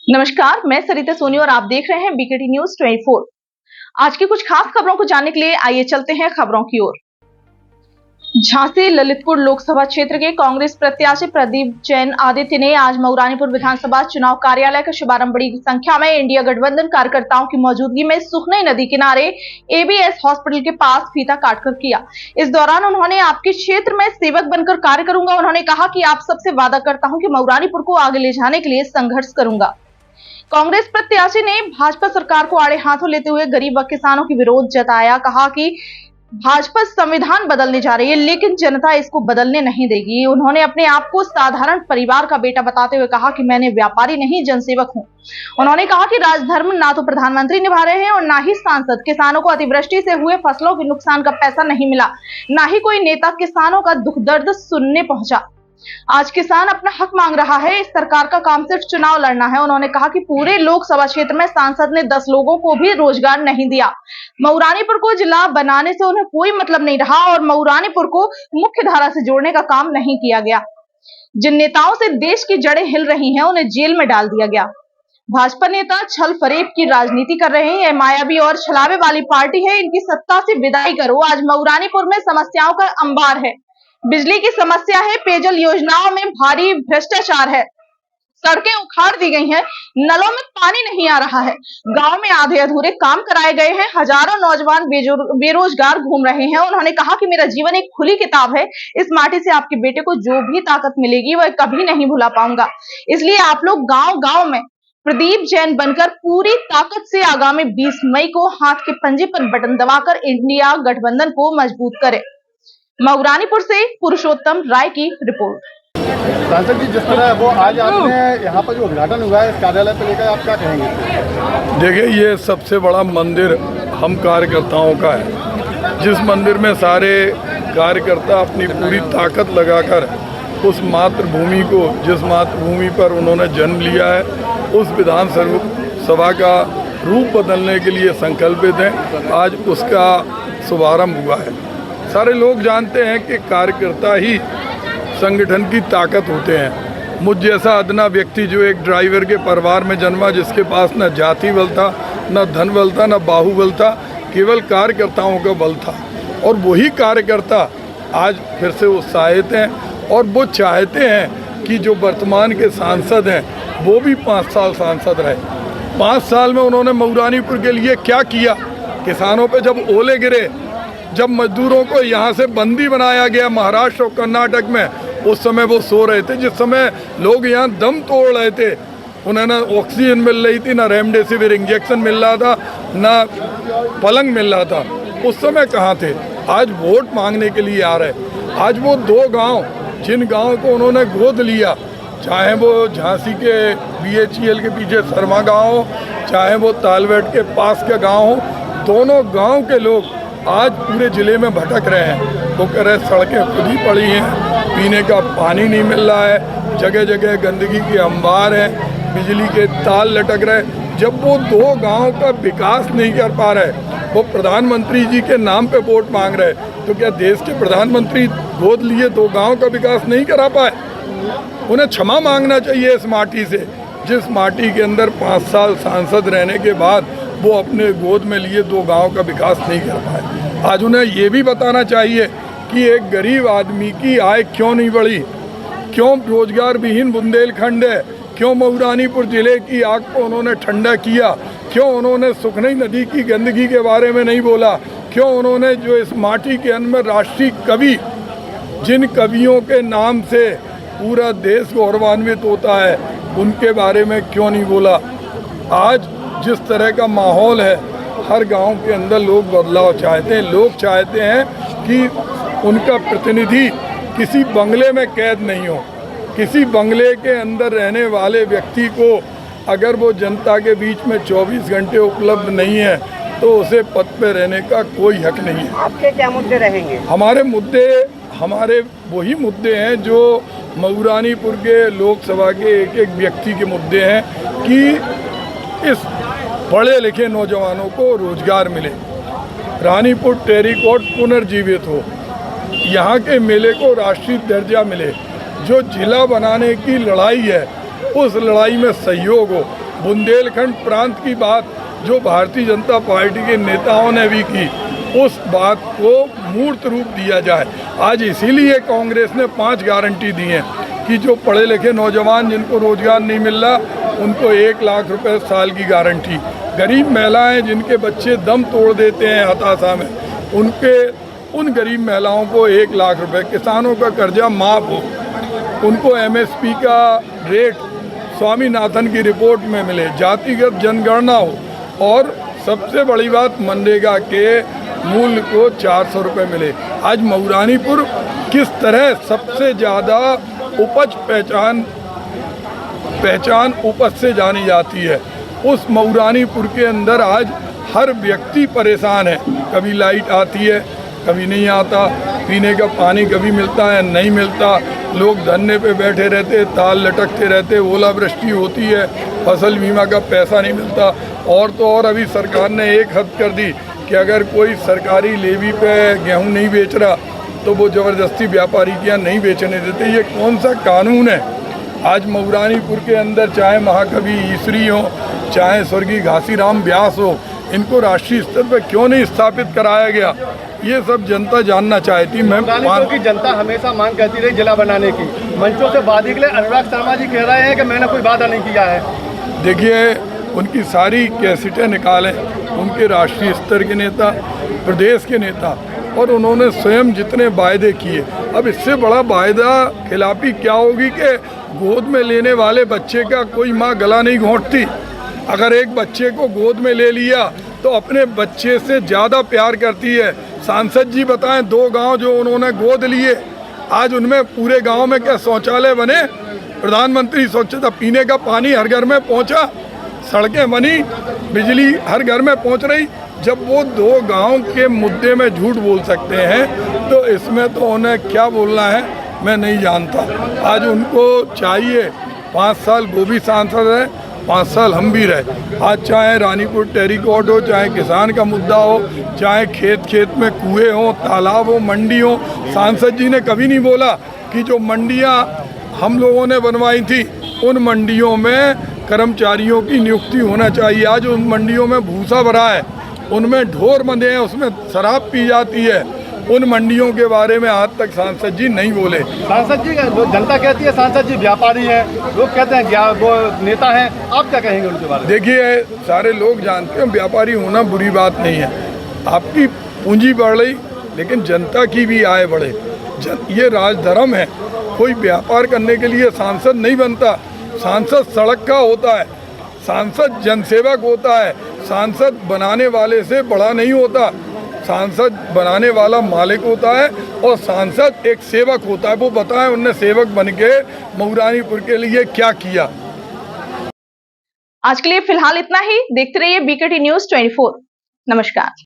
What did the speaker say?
नमस्कार, मैं सरिता सोनी और आप देख रहे हैं बीकेटी न्यूज 24। आज की कुछ खास खबरों को जानने के लिए आइए चलते हैं खबरों की ओर। झांसी ललितपुर लोकसभा क्षेत्र के कांग्रेस प्रत्याशी प्रदीप जैन आदित्य ने आज मऊरानीपुर विधानसभा चुनाव कार्यालय का शुभारंभ बड़ी संख्या में इंडिया गठबंधन कार्यकर्ताओं की मौजूदगी में सुखनई नदी किनारे एबीएस हॉस्पिटल के पास फीता काटकर किया। इस दौरान उन्होंने आपके क्षेत्र में सेवक बनकर कार्य करूंगा। उन्होंने कहा कि आप सबसे वादा करता हूं कि मऊरानीपुर को आगे ले जाने के लिए संघर्ष करूंगा। कांग्रेस प्रत्याशी ने भाजपा सरकार को आड़े हाथों लेते हुए गरीब व किसानों की विरोध जताया। कहा कि भाजपा संविधान बदलने जा रही है, लेकिन जनता इसको बदलने नहीं देगी। उन्होंने अपने आप को साधारण परिवार का बेटा बताते हुए कहा कि मैंने व्यापारी नहीं जनसेवक हूं। उन्होंने कहा कि राजधर्म ना तो प्रधानमंत्री निभा रहे हैं और ना ही सांसद। किसानों को अतिवृष्टि से हुए फसलों के नुकसान का पैसा नहीं मिला, ना ही कोई नेता किसानों का दुख दर्द सुनने पहुंचा। आज किसान अपना हक मांग रहा है। इस सरकार का काम सिर्फ चुनाव लड़ना है। उन्होंने कहा कि पूरे लोकसभा क्षेत्र में सांसद ने 10 लोगों को भी रोजगार नहीं दिया। मऊरानीपुर को जिला बनाने से उन्हें कोई मतलब नहीं रहा और मऊरानीपुर को मुख्य धारा से जोड़ने का काम नहीं किया गया। जिन नेताओं से देश की जड़ें हिल रही हैं, उन्हें जेल में डाल दिया गया। भाजपा नेता छल फरेब की राजनीति कर रहे हैं। यह मायावी और छलावे वाली पार्टी है। इनकी सत्ता से विदाई करो। आज मऊरानीपुर में समस्याओं का अंबार है। बिजली की समस्या है, पेयजल योजनाओं में भारी भ्रष्टाचार है, सड़कें उखाड़ दी गई हैं, नलों में पानी नहीं आ रहा है, गांव में आधे अधूरे काम कराए गए हैं, हजारों नौजवान बेरोजगार घूम रहे हैं। उन्होंने कहा कि मेरा जीवन एक खुली किताब है। इस माटी से आपके बेटे को जो भी ताकत मिलेगी वह कभी नहीं भुला पाऊंगा। इसलिए आप लोग गांव गांव में प्रदीप जैन बनकर पूरी ताकत से आगामी 20 मई को हाथ के पंजे पर बटन दबाकर इंडिया गठबंधन को मजबूत करें। मऊरानीपुर से पुरुषोत्तम राय की रिपोर्ट। सांसद जी, जिस तरह वो आज आपने यहाँ पर जो उद्घाटन हुआ है इस कार्यालय पर लेकर आप क्या कहेंगे? देखिए, ये सबसे बड़ा मंदिर हम कार्यकर्ताओं का है। जिस मंदिर में सारे कार्यकर्ता अपनी पूरी ताकत लगाकर उस मातृभूमि को, जिस मातृभूमि पर उन्होंने जन्म लिया है, उस विधानसभा का रूप बदलने के लिए संकल्पित हैं। आज उसका शुभारंभ हुआ है। सारे लोग जानते हैं कि कार्यकर्ता ही संगठन की ताकत होते हैं। मुझ जैसा अदना व्यक्ति जो एक ड्राइवर के परिवार में जन्मा, जिसके पास न जाति बल था, न धन बल था, न बाहुबल था, केवल कार्यकर्ताओं का बल था। और वही कार्यकर्ता आज फिर से उत्साहित हैं और वो चाहते हैं कि जो वर्तमान के सांसद हैं वो भी 5 साल सांसद रहे। 5 साल में उन्होंने मऊरानीपुर के लिए क्या किया? किसानों पे जब ओले गिरे, जब मजदूरों को यहाँ से बंदी बनाया गया महाराष्ट्र और कर्नाटक में, उस समय वो सो रहे थे। जिस समय लोग यहाँ दम तोड़ रहे थे, उन्हें ना ऑक्सीजन मिल रही थी, ना रेमडेसिविर इंजेक्शन मिल रहा था, ना पलंग मिल रहा था, उस समय कहाँ थे? आज वोट मांगने के लिए आ रहे। आज वो 2 गांव, जिन गाँव को उन्होंने गोद लिया, चाहे वो झांसी के BHEL के पीछे शर्मा गाँव हो, चाहे वो तालवेट के पास का गाँव हो, दोनों गाँव के लोग आज पूरे ज़िले में भटक रहे हैं। वो कह रहे सड़कें खुद ही पड़ी हैं, पीने का पानी नहीं मिल रहा है, जगह जगह गंदगी के अंबार हैं, बिजली के तार लटक रहे। जब वो 2 गांव का विकास नहीं कर पा रहे, वो प्रधानमंत्री जी के नाम पे वोट मांग रहे, तो क्या देश के प्रधानमंत्री गोद लिए 2 गांव का विकास नहीं करा पाए? उन्हें क्षमा मांगना चाहिए इस माटी से, जिस माटी के अंदर 5 साल सांसद रहने के बाद वो अपने गोद में लिए 2 गांव का विकास नहीं कर पाए। आज उन्हें ये भी बताना चाहिए कि एक गरीब आदमी की आय क्यों नहीं बढ़ी, क्यों रोजगार विहीन बुंदेलखंड है, क्यों मऊरानीपुर जिले की आग को उन्होंने ठंडा किया, क्यों उन्होंने सुखनई नदी की गंदगी के बारे में नहीं बोला, क्यों उन्होंने जो इस माटी के अंदर राष्ट्रीय कवि, जिन कवियों के नाम से पूरा देश गौरवान्वित होता है, उनके बारे में क्यों नहीं बोला? आज जिस तरह का माहौल है, हर गांव के अंदर लोग बदलाव चाहते हैं। लोग चाहते हैं कि उनका प्रतिनिधि किसी बंगले में कैद नहीं हो। किसी बंगले के अंदर रहने वाले व्यक्ति को अगर वो जनता के बीच में 24 घंटे उपलब्ध नहीं है तो उसे पद पे रहने का कोई हक नहीं है। आपके क्या मुद्दे रहेंगे? हमारे वही मुद्दे हैं जो मऊरानीपुर के लोकसभा के एक व्यक्ति के मुद्दे हैं कि इस पढ़े लिखे नौजवानों को रोजगार मिले, रानीपुर टेरिकॉट पुनर्जीवित हो, यहाँ के मेले को राष्ट्रीय दर्जा मिले, जो जिला बनाने की लड़ाई है उस लड़ाई में सहयोग हो। बुंदेलखंड प्रांत की बात जो भारतीय जनता पार्टी के नेताओं ने भी की, उस बात को मूर्त रूप दिया जाए। आज इसीलिए कांग्रेस ने 5 गारंटी दी हैं कि जो पढ़े लिखे नौजवान जिनको रोजगार नहीं मिल रहा उनको 1 लाख रुपए साल की गारंटी, गरीब महिलाएं जिनके बच्चे दम तोड़ देते हैं हताशा में, उन गरीब महिलाओं को 1 लाख रुपए, किसानों का कर्जा माफ हो, उनको MSP का रेट स्वामीनाथन की रिपोर्ट में मिले, जातिगत जनगणना हो और सबसे बड़ी बात मनरेगा के मूल्य को 400 रुपये मिले। आज मऊरानीपुर किस तरह सबसे ज़्यादा उपज पहचान उपज से जानी जाती है, उस मऊरानीपुर के अंदर आज हर व्यक्ति परेशान है। कभी लाइट आती है, कभी नहीं आता, पीने का पानी कभी मिलता है नहीं मिलता, लोग धरने पे बैठे रहते, ताल लटकते रहते, ओलावृष्टि होती है, फसल बीमा का पैसा नहीं मिलता। और तो और अभी सरकार ने एक हद कर दी कि अगर कोई सरकारी लेवी पे गेहूं नहीं बेच रहा तो वो ज़बरदस्ती व्यापारी के यहाँ नहीं बेचने देते। ये कौन सा कानून है? आज मऊरानीपुर के अंदर चाहे महाकवि ईसरी हो, चाहे स्वर्गीय घासीराम व्यास हो, इनको राष्ट्रीय स्तर पर क्यों नहीं स्थापित कराया गया? ये सब जनता जानना चाहती। मऊरानीपुर की जनता हमेशा मांग करती रही जिला बनाने की, मंचों से वादी के लिए अनुराग शर्मा जी कह रहे हैं कि मैंने कोई वादा नहीं किया है। देखिए, उनकी सारी कैसेटें निकालें, उनके राष्ट्रीय स्तर के नेता, प्रदेश के नेता, और उन्होंने स्वयं जितने वायदे किए, अब इससे बड़ा वायदा खिलाफी क्या होगी कि गोद में लेने वाले बच्चे का कोई माँ गला नहीं घोंटती। अगर एक बच्चे को गोद में ले लिया तो अपने बच्चे से ज़्यादा प्यार करती है। सांसद जी बताएं, 2 गांव जो उन्होंने गोद लिए, आज उनमें पूरे गांव में क्या शौचालय बने? प्रधानमंत्री स्वच्छता, पीने का पानी हर घर में पहुंचा, सड़कें बनी, बिजली हर घर में पहुंच रही। जब वो 2 गांव के मुद्दे में झूठ बोल सकते हैं तो इसमें तो उन्हें क्या बोलना है मैं नहीं जानता। आज उनको चाहिए 5 साल वो भी सांसद है, 5 साल हम भी रहे। आज चाहे रानीपुर टेरिकॉट हो, चाहे किसान का मुद्दा हो, चाहे खेत खेत में कुएं हो, तालाब हो, मंडी हो, सांसद जी ने कभी नहीं बोला कि जो मंडियां हम लोगों ने बनवाई थी उन मंडियों में कर्मचारियों की नियुक्ति होना चाहिए। आज उन मंडियों में भूसा भरा है, उनमें ढोर बंधे हैं, उसमें शराब पी जाती है, उन मंडियों के बारे में आज तक सांसद जी नहीं बोले। सांसद जी, जनता कहती है सांसद जी व्यापारी हैं, लोग कहते हैं वो नेता हैं, आप क्या कहेंगे उनके बारे में? देखिए, सारे लोग जानते हैं व्यापारी होना बुरी बात नहीं है, आपकी पूंजी बढ़ रही लेकिन जनता की भी आय बढ़े, ये राजधर्म है। कोई व्यापार करने के लिए सांसद नहीं बनता, सांसद सड़क का होता है, सांसद जनसेवक होता है, सांसद बनाने वाले से बड़ा नहीं होता, सांसद बनाने वाला मालिक होता है और सांसद एक सेवक होता है। वो बताएं उनने सेवक बनके मऊरानीपुर के लिए क्या किया। आज के लिए फिलहाल इतना ही। देखते रहिए BKT News 24। नमस्कार।